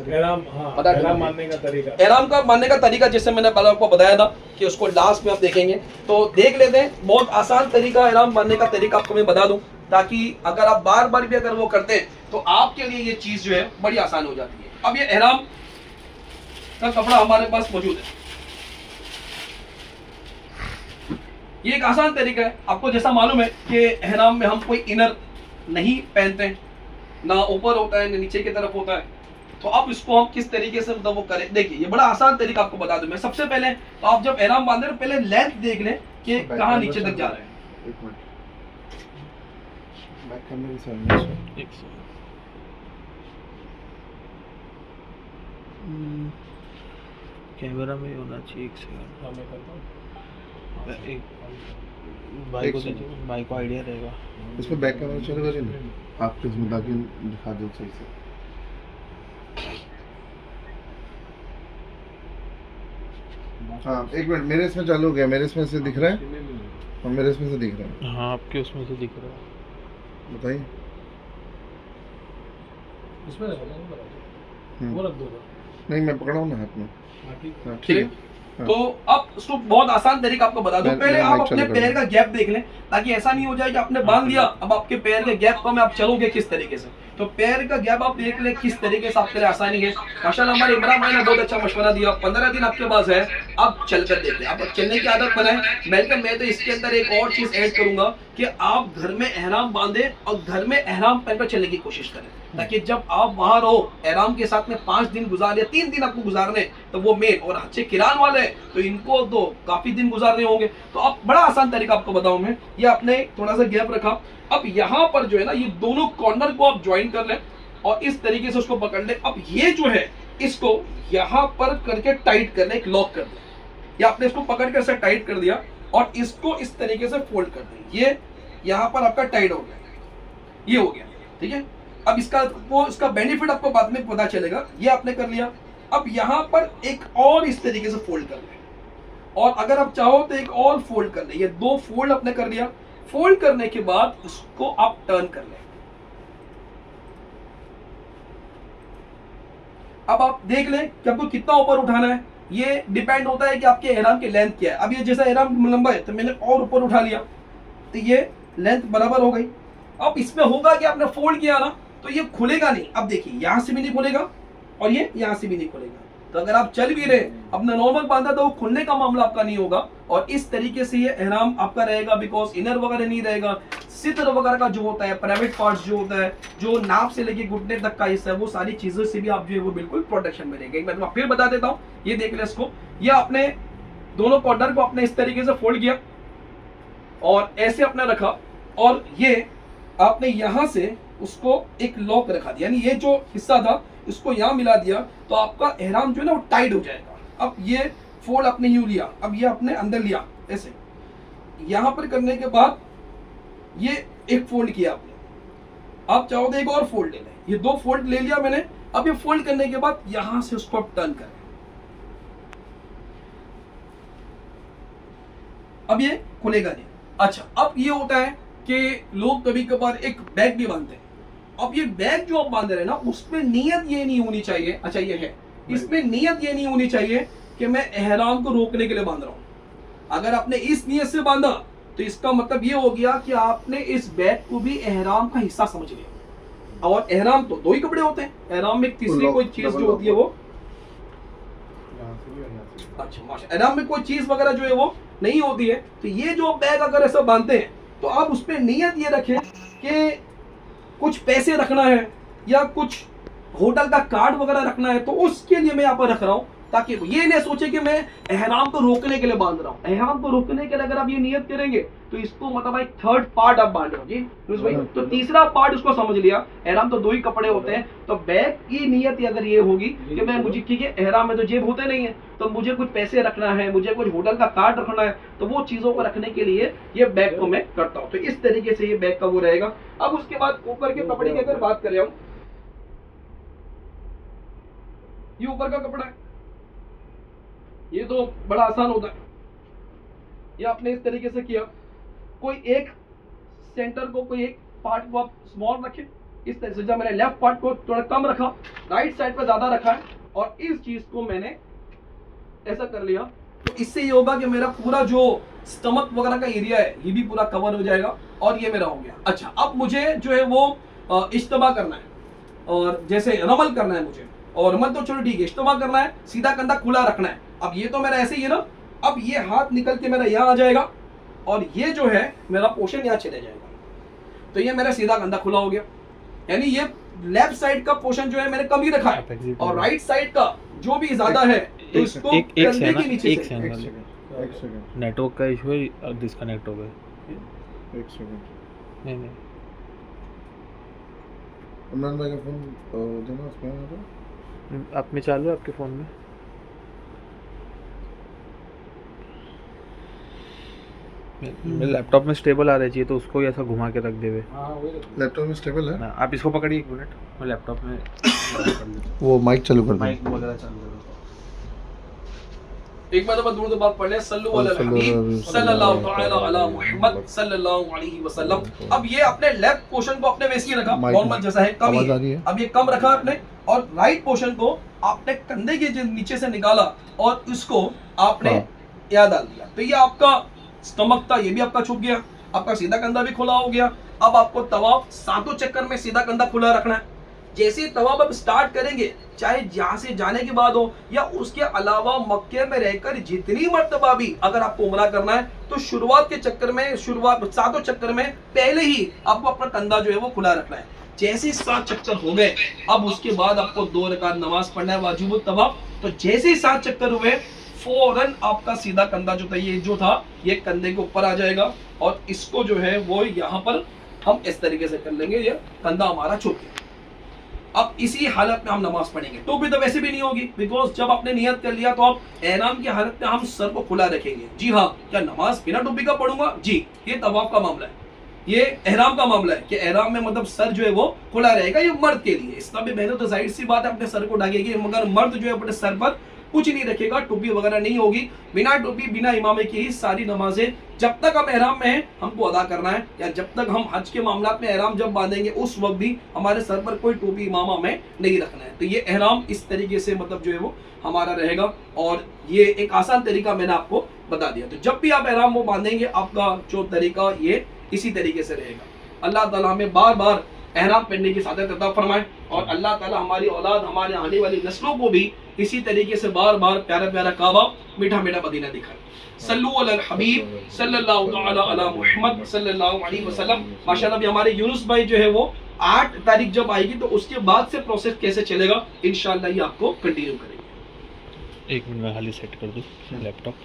एहराम, हाँ, एहराम मानने का तरीका, एहराम का मानने का तरीका जैसे मैंने पहले आपको बताया था कि उसको लास्ट में आप देखेंगे, तो देख लेते हैं। बहुत आसान तरीका एहराम मानने का तरीका आपको मैं बता दूं, ताकि अगर आप बार बार भी अगर वो करते हैं तो आपके लिए ये चीज जो है बड़ी आसान हो जाती है। अब ये एहराम का कपड़ा हमारे पास मौजूद है, ये एक आसान तरीका है। आपको जैसा मालूम है कि एहराम में हम कोई इनर नहीं पहनते हैं, ना ऊपर होता है ना नीचे की तरफ होता है, तो अब इसको हम किस तरीके से मतलब वो करें। देखिए ये बड़ा आसान तरीका आपको बता दूं मैं। सबसे पहले तो आप जब एहराम बांधे तो पहले लेंथ देख लें कि कहाँ नीचे तक जा रहे हैं। एक मिनट, बैक कैमरे से आएंगे। कैमरा में होना चाहिए। एक सेकंड, हाँ, मैं करता हूँ। एक भाई को एक दीजिए, भाई को आइडिया रहेगा। इसमें बैक कैमरा चलेगा जी नहीं? आप इसमें ताकि दिखा दो सही से। हाँ एक मिनट, मेरे इसमें चालू हो गया, मेरे इसमें से दिख रहा है और मेरे इसमें से दिख रहा है। हाँ आपके उसमें से दिख रहा है। बताइए। इसमें रखो, मैं बता दूँ। वो रख दो उधर। नहीं मैं पकड़ा हूँ ना हाथ में। हाँ, ठीक है। हाँ ठीक है। हाँ। तो अब उसको बहुत आसान तरीका आपको बता दूं। पहले मैं आप माइक अपने चालू कर पैर दूं। का गैप देख लें, ताकि ऐसा नहीं हो जाए कि आपने बांध लिया, अब आपके पैर के गैप में आप चलोगे किस तरीके से। तो पैर का गैप आप देख लें किस तरीके से आपके लिए आसानी है। माशाल्लाह हमारे इमरान भाई ने बहुत अच्छा मशवरा दिया। 15 दिन आपके पास है, अब चलकर देखें, आप चलने की आदत बनाएं। बल्कि मैं तो इसके अंदर एक और चीज ऐड करूंगा कि आप घर में एहराम बांधे और घर में एहराम पहनकर चलने की कोशिश करें, ताकि जब आप बाहर हो एहराम के साथ में 5 दिन गुजार या 3 दिन आपको गुजारने, तो वो मेन और अच्छे किरान वाले तो इनको तो काफी दिन गुजारने होंगे। तो अब बड़ा आसान तरीका आपको बताऊं मैं। ये आपने थोड़ा सा गैप रखा, अब यहाँ पर जो है ना ये दोनों कॉर्नर को आप ज्वाइन कर लें और इस तरीके से उसको पकड़ लें। अब ये जो है इसको यहाँ पर करके टाइट कर लें, एक लॉक कर लें, या आपने इसको पकड़ कर ऐसे टाइट कर दिया और इसको इस तरीके से फोल्ड कर दें। ये यहाँ पर आपका टाइट हो गया, ये हो गया, ठीक है। अब इसका बेनिफिट आपको बाद में पता चलेगा। ये आपने कर लिया, अब यहाँ पर एक और इस तरीके से फोल्ड कर लें, और अगर आप चाहो तो एक और फोल्ड कर लें। ये 2 फोल्ड आपने कर लिया। फोल्ड करने के बाद इसको आप टर्न कर लें। अब आप देख लें कि आपको कितना ऊपर उठाना है। ये डिपेंड होता है कि आपके एहराम की लेंथ क्या है। अब ये जैसा एहराम लंबा है तो मैंने और ऊपर उठा लिया, तो ये लेंथ बराबर हो गई। अब इसमें होगा कि आपने फोल्ड किया ना तो ये खुलेगा नहीं। अब देखिए यहां से भी नहीं खुलेगा और ये यहां से भी नहीं खुलेगा। तो अगर आप चल भी रहे अपना नॉर्मल बांधा तो वो खुलने का मामला आपका नहीं होगा। और इस तरीके से ये एहराम आपका रहेगा, बिकॉज इनर वगैरह नहीं रहेगा। सितर वगैरह का जो होता है, प्राइवेट पार्ट्स जो होता है, जो नाप से लेके घुटने तक का हिस्सा है, वो सारी चीजों से भी आप जो है वो बिल्कुल प्रोटेक्शन में रहेंगे। मैं फिर बता देता हूँ, ये देख ले इसको। ये आपने दोनों कॉर्नर को आपने इस तरीके से फोल्ड किया और ऐसे आपने रखा, और ये आपने यहां से उसको एक लॉक रखा दिया, यानी ये जो हिस्सा था इसको यहां मिला दिया, तो आपका एहराम जो है ना वो टाइट हो जाएगा। अब ये फोल्ड आपने यूं लिया, अब ये आपने अंदर लिया ऐसे, यहां पर करने के बाद ये एक फोल्ड किया आपने। आप चाहो तो एक और फोल्ड ले लें, ये 2 फोल्ड ले लिया मैंने। अब ये फोल्ड करने के बाद यहां से उसको आप टर्न करें, अब ये खुलेगा नहीं। अच्छा, अब ये होता है कि लोग कभी कभार एक बैग भी बांधते हैं। अब ये बैग जो आप बांध रहे हैं ना, उसमें नियत ये नहीं होनी चाहिए, अच्छा ये है, इसमें नियत ये नहीं होनी चाहिए कि मैं एहराम को रोकने के लिए बांध रहा हूं। अगर आपने इस नियत से बांधा तो इसका मतलब ये हो गया कि आपने इस बैग को भी एहराम का हिस्सा समझ लिया। और एहराम तो 2 ही कपड़े होते हैं, एहराम में तीसरी कोई चीज जो होती है वो, अच्छा माशा, एहराम में कोई चीज वगैरह जो है वो नहीं होती है। तो ये जो बैग अगर ऐसा बांधते हैं तो आप उसमें नियत ये रखें कि कुछ पैसे रखना है या कुछ होटल का कार्ड वगैरह रखना है, तो उसके लिए मैं यहाँ पर रख रहा हूँ, ताकि ये नहीं सोचे कि मैं एहराम को रोकने के लिए बांध रहा हूँ। एहराम को रोकने के लिए अगर आप ये नियत करेंगे तो इसको मतलब एक 3rd पार्ट आप बांध रहे हो जी भाई। तो तीसरा पार्ट उसको समझ लिया, एहराम तो 2 ही कपड़े होते हैं। तो बैग की नियत अगर ये होगी कि मैं मुझे, ठीक है एहराम में तो जेब होते नहीं है, तो मुझे कुछ पैसे रखना है, मुझे कुछ होटल का कार्ड रखना है, तो वो चीजों को रखने के लिए ये बैग को मैं करता हूँ। तो इस तरीके से ये बैग का वो रहेगा। अब उसके बाद ऊपर के कपड़े की अगर बात करें हम, ये ऊपर का कपड़ा है, ये तो बड़ा आसान होता है। ये आपने इस तरीके से किया, कोई एक सेंटर को, कोई एक पार्ट को आप स्मॉल रखें इस तरह से जब मैंने लेफ्ट पार्ट को थोड़ा कम रखा, राइट साइड पे ज्यादा रखा है, और इस चीज को मैंने ऐसा कर लिया, तो इससे ये होगा कि मेरा पूरा जो स्टमक वगैरह का एरिया है ये भी पूरा कवर हो जाएगा, और ये मेरा हो गया। अच्छा, अब मुझे जो है वो इज्तिमा करना है, और जैसे रमल करना है मुझे, और रमल तो चलो ठीक है, इज्तिमा करना है, सीधा कंधा खुला रखना है। अब ये तो मेरा ऐसे ही है ना, अब ये हाथ निकल के मेरा यहाँ आ जाएगा, और ये जो है मेरा पोर्शन यहाँ चले जाएगा, तो ये मेरा सीधा कंधा खुला हो गया। यानी ये लेफ्ट साइड का पोर्शन जो है मैंने कम ही रखा है, और राइट साइड का जो भी ज्यादा है तो इसको कंधे के नीचे से। एक सेकंड नेटवर्क का इशू है, डिस्कनेक्ट हो गए। एक सेकंड नहीं नहीं, इमरान भाई का फोन देना, उसमें आ रहा आप में चालू है आपके फ़ोन में? मेरे लैपटॉप में स्टेबल आ रही चाहिए, तो उसको ही ऐसा घुमा के रख देवे हाँ वही रख दो। लैपटॉप में स्टेबल है ना। आप इसको पकड़िए 1 मिनट, मैं लैपटॉप में वो माइक चालू कर दो। माइक वगैरह चालू कर दो। एक बार दूर बात पढ़ ले, सल्लु अला हबीब सल्लल्लाहु तआला अला मुहम्मद सल्लल्लाहु अलैहि वसल्लम। अब ये अपने लेफ्ट पोर्शन को अपने वैसे ही रखा, नॉर्मल जैसा है, कम ही है। अब ये कम रखा आपने, और राइट पोर्शन को आपने कंधे के नीचे से निकाला, और इसको आपने यहाँ डाल दिया, तो ये आपका स्टमक था, ये भी आपका छुप गया, आपका सीधा कंधा भी खुला हो गया। अब आपको तवाफ 7 चक्कर में सीधा कंधा खुला रखना है। जैसे ही तवाफ आप स्टार्ट करेंगे, चाहे यहाँ से जाने के बाद हो या उसके अलावा मक्के में रहकर जितनी मर्तबा भी अगर आपको उमरा करना है, तो शुरुआत के चक्कर में, शुरुआत 7 चक्कर में पहले ही आपको अपना कंधा जो है वो खुला रखना है। जैसे ही 7 चक्कर हो गए, अब उसके बाद आपको 2 रकात नमाज पढ़ना है वाजिबुत तवाफ। तो जैसे ही 7 चक्कर हुए, फौरन आपका सीधा कंधा जो था, ये जो था ये कंधे के ऊपर आ जाएगा, और इसको जो है वो यहाँ पर हम इस तरीके से कर लेंगे, ये कंधा हमारा छुप गया। अब इसी हालत में हम नमाज पढ़ेंगे। टोपी तो वैसे भी नहीं होगी, बिकॉज जब आपने नियत कर लिया तो आप एहराम की हालत में हम सर को खुला रखेंगे। जी हाँ, क्या नमाज बिना टोपी का पढ़ूंगा? जी, ये तवाफ का मामला है, ये एहराम का मामला है कि एहराम में मतलब सर जो है वो खुला रहेगा, ये मर्द के लिए। इसका भी बहनों तो जाहिर सी बात है अपने सर को ढकेगी, मगर मर्द जो है अपने सर पर कुछ नहीं रखेगा, टोपी वगैरह नहीं होगी। बिना टोपी बिना इमामे की ही सारी नमाजें जब तक हम एहराम में हैं हमको अदा करना है, या जब तक हम हज के मामला में एहराम जब बांधेंगे उस वक्त भी हमारे सर पर कोई टोपी इमामा में नहीं रखना है। तो ये एहराम इस तरीके से मतलब जो है वो हमारा रहेगा, और ये एक आसान तरीका मैंने आपको बता दिया। तो जब भी आप एहराम वो बांधेंगे, आपका जो तरीका ये इसी तरीके से रहेगा। अल्लाह ताला हमें बार बार एहराम पहनने की सादत अता फरमाए, और अल्लाह ताला हमारी औलाद, हमारे आने वाली नस्लों को भी इसी तरीके से बार बार प्यारा प्यारा काबा, मीठा मीठा मदीना दिखाए। सल्लु अलल हबीब सल्लल्लाहु तआला अला मुहम्मद सल्लल्लाहु अलैहि वसल्लम। माशाल्लाह भी हमारे यूनुस भाई जो है वो 8 तारीख जब आएगी, तो उसके बाद से प्रोसेस कैसे चलेगा इंशाल्लाह ये आपको कंटिन्यू करेंगे। 1 मिनट में खाली सेट कर दूँ लैपटॉप।